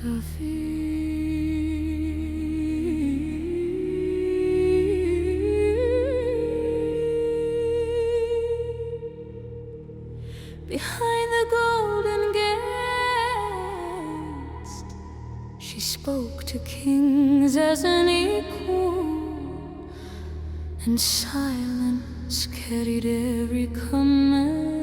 Behind the golden gates, she spoke to kings as an equal, and silence carried every command.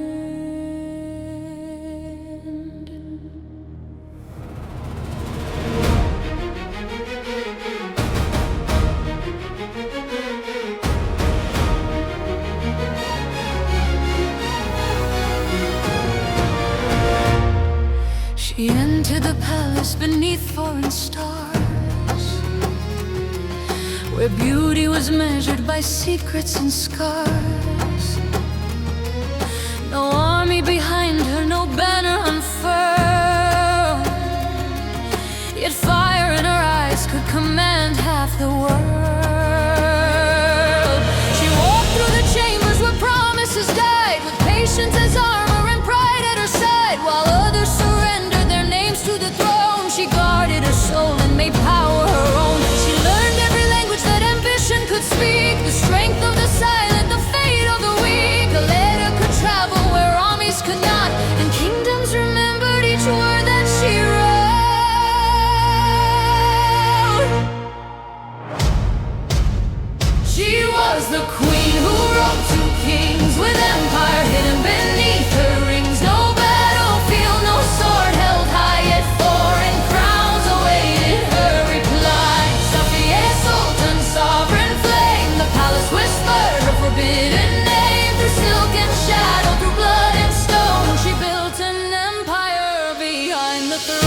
She entered the palace beneath foreign stars, where beauty was measured by secrets and scars. No army behind her, no banner unfurled, yet fire in her eyes could command half the world. She walked through the chambers where promises died, with patience as armor and pride at her side, while others surrendered their names to the throne. She guarded her soul and made power her own. She learned every language that ambition could speak, the strength of the silent, the fate of the weak. A letter could travel where armies could not, and kingdoms remembered each word that she wrote. She was the queen who wrote to kings, with empire hidden beneath her rings. No battlefield, no sword held high, yet foreign crowns awaited her reply. Safiye Sultan, sovereign flame, the palace whispered her forbidden name. Through silk and shadow, through blood and stone, she built an empire behind the throne.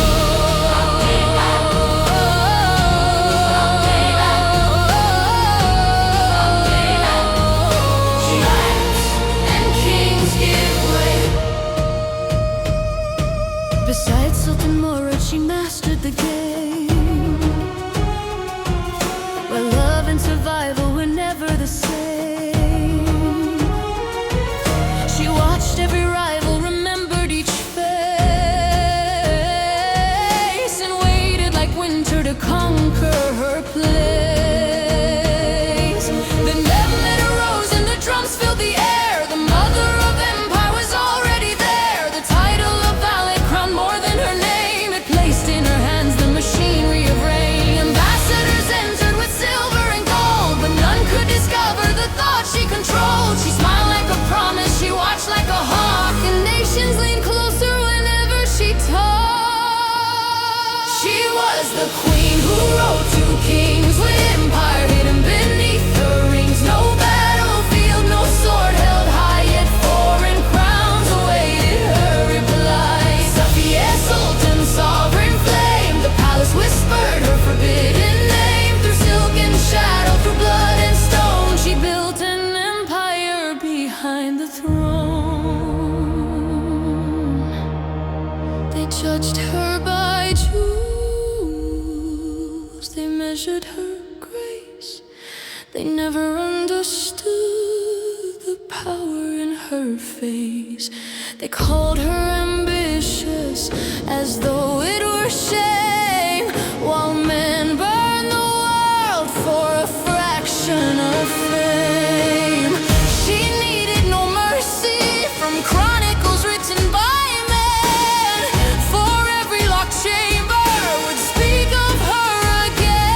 Besides Sultan Murad, she mastered the game, where love and survival were never the same. She watched every rival, remembered each face, and waited like winter to conquer her place. Then Mehmed arose and the drums filled the air. The mother of empire was already there. The title of Valide crowned more than her name. It placed in her hands the machinery of reign. Ambassadors entered with silver and gold, but none could discover the thought she controlled. She smiled like a promise, she watched like a hawk, and nations leaned closer whenever she talked. She was the queen who wrote to kings, with empire hidden beneath her rings. No battlefield, no sword held high, yet foreign crowns awaited her reply. Safiye Sultan, sovereign flame, the palace whispered her forbidden name. Through silk and shadow, through blood and stone, she built an empire behind the throne. They judged her by jewels, they measured her grace. They never understood the power in her face. They called her ambitious as though it were shame, while men burn the world for a fraction of fame. She needed no mercy from chronicles written by men, for every locked chamber would speak of her again.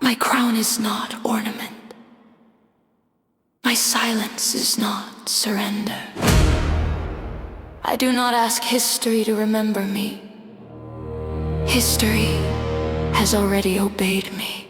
My crown is not ornament. My silence is not surrender. I do not ask history to remember me. History has already obeyed me.